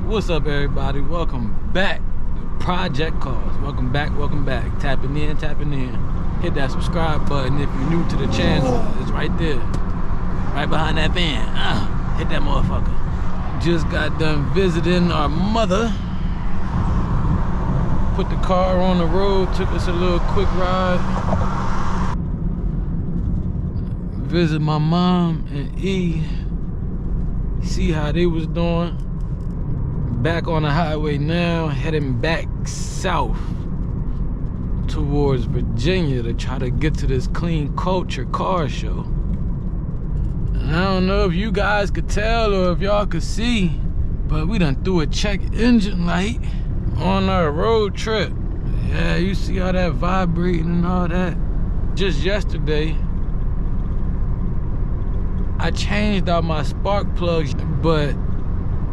What's up, everybody? Welcome back to Project Cars. Welcome back. Tapping in. Hit that subscribe button if you're new to the channel. It's right there, right behind that van. Hit that motherfucker. Just got done visiting our mother. Put the car on the road, took us a little quick ride. Visit my mom and E. See how they was doing. Back on the highway now, heading back south towards Virginia to try to get to this Clean Culture car show. And I don't know if you guys could tell or if y'all could see, but we done threw a check engine light on our road trip. Yeah, you see all that vibrating and all that. Just yesterday, I changed out my spark plugs, but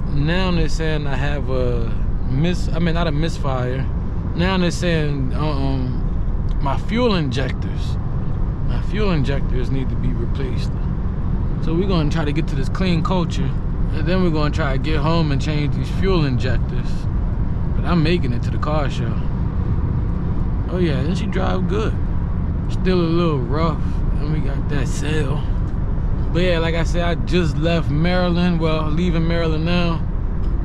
now they're saying I have not a misfire. Now they're saying my fuel injectors need to be replaced. So we're gonna try to get to this Clean Culture, and then we're gonna try to get home and change these fuel injectors. But I'm making it to the car show. Oh yeah, and she drive good. Still a little rough, and we got that sail. But yeah, like I said, I just left Maryland. Well, leaving Maryland now.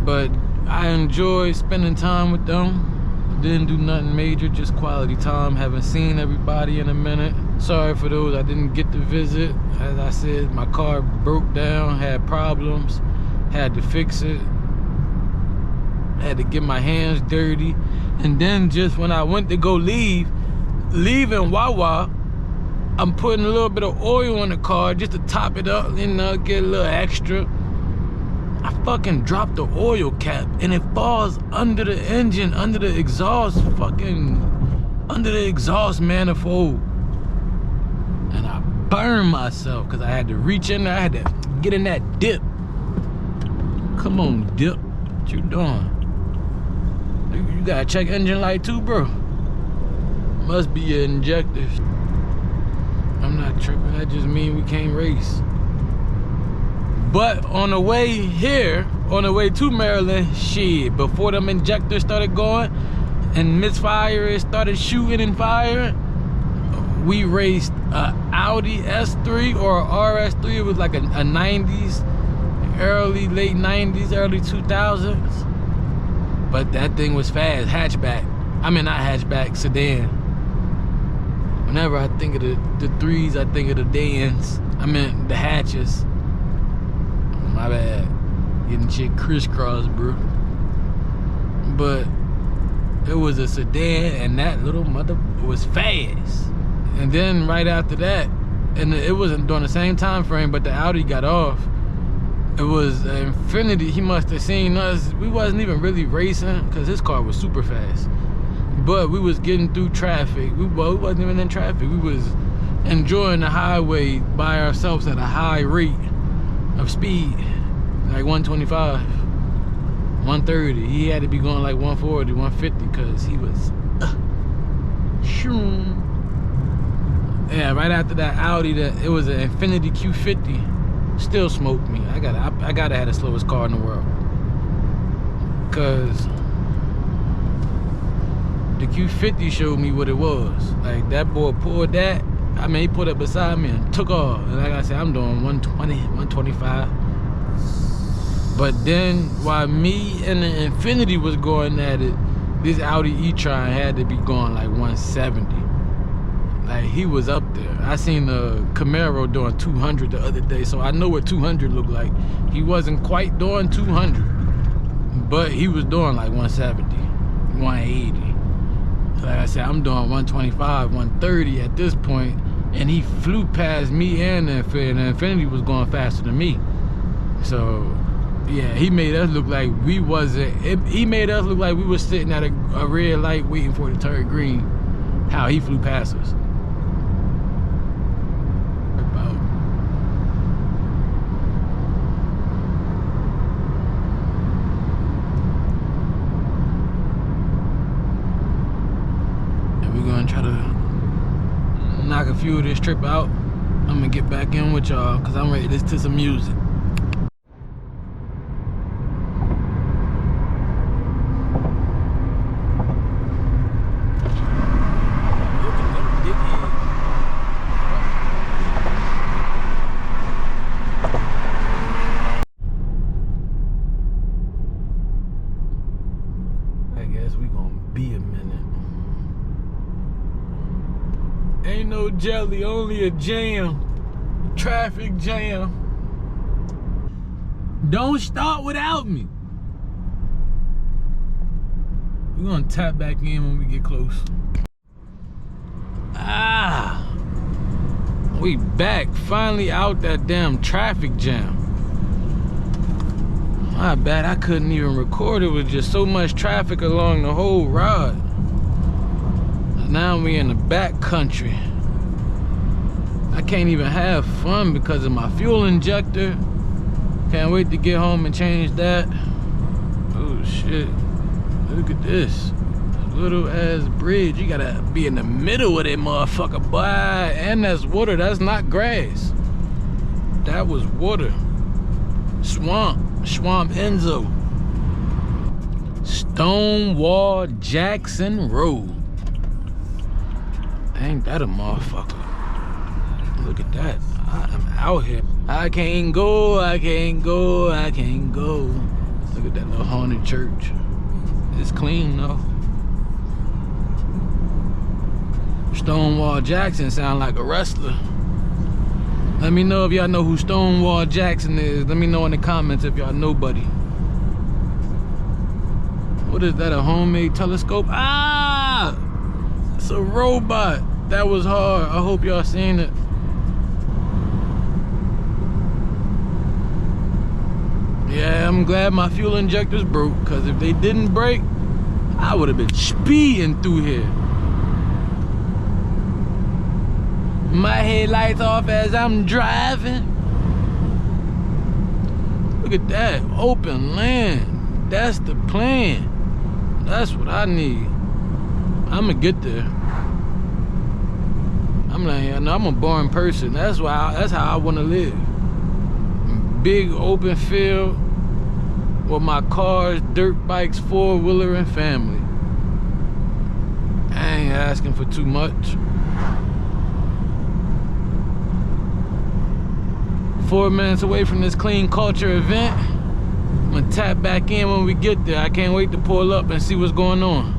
But I enjoyed spending time with them. Didn't do nothing major, just quality time. Haven't seen everybody in a minute. Sorry for those I didn't get to visit. As I said, my car broke down, had problems, had to fix it. Had to get my hands dirty. And then just when I went to go leaving Wawa, I'm putting a little bit of oil in the car just to top it up, you know, get a little extra. I fucking dropped the oil cap and it falls under the engine, under the exhaust manifold. And I burned myself because I had to reach in there, I had to get in that dip. Come on, dip, what you doing? You gotta check engine light too, bro. Must be your injectors. I'm not tripping, that just means we can't race. But on the way here, on the way to Maryland, shit, before them injectors started going and misfire started shooting and firing, we raced a Audi S3 or a RS3. It was like a 90s, late 90s, early 2000s. But that thing was fast, hatchback. I mean, not hatchback, sedan. Whenever I think of the threes, I think of the Dans. I meant the hatches. My bad. Getting shit crisscrossed, bro. But it was a sedan, and that little mother was fast. And then right after that, and it wasn't during the same time frame, but the Audi got off. It was Infinity. He must have seen us. We wasn't even really racing because his car was super fast. But we was getting through traffic. We wasn't even in traffic. We was enjoying the highway by ourselves at a high rate of speed, like 125, 130. He had to be going like 140, 150 because he was yeah, right after that Audi, it was an Infinity Q50. Still smoked me. I gotta have the slowest car in the world. Cause the Q50 showed me what it was. Like, that boy pulled that. I mean, he put it beside me and took off. And like I said, I'm doing 120, 125. But then, while me and the Infinity was going at it, this Audi e-tron had to be going like 170. Like, he was up there. I seen the Camaro doing 200 the other day, so I know what 200 looked like. He wasn't quite doing 200, but he was doing like 170, 180. Like I said, I'm doing 125, 130 at this point, and he flew past me and the Infinity was going faster than me. So, yeah, he made us look like we wasn't, he made us look like we was sitting at a red light waiting for it to turn green, how he flew past us. Try to knock a few of this trip out. I'm gonna get back in with y'all because I'm ready to listen to some music. jelly, only a jam. Traffic jam. Don't start without me. We're gonna tap back in when we get close. We back, finally out that damn traffic jam. My bad, I couldn't even record it with just so much traffic along the whole ride. Now we in the back country. I can't even have fun because of my fuel injector. Can't wait to get home and change that. Oh shit, look at this. Little ass bridge. You gotta be in the middle of that motherfucker, boy. And that's water, that's not grass. That was water. Swamp Enzo. Stonewall Jackson Road. Ain't that a motherfucker? Look at that. I'm out here. I can't go. Look at that little haunted church. It's clean though. Stonewall Jackson sound like a wrestler. Let me know if y'all know who Stonewall Jackson is. Let me know in the comments if y'all know buddy. What is that, a homemade telescope? Ah! It's a robot. That was hard. I hope y'all seen it. Yeah, I'm glad my fuel injectors broke, because if they didn't break, I would have been speeding through here. My headlights off as I'm driving. Look at that, open land. That's the plan. That's what I need. I'ma get there. I'm like, I'm a boring person. That's how I wanna live. Big open field with my cars, dirt bikes, four-wheeler, and family. I ain't asking for too much. 4 minutes away from this clean culture event. I'm gonna tap back in when we get there. I can't wait to pull up and see what's going on.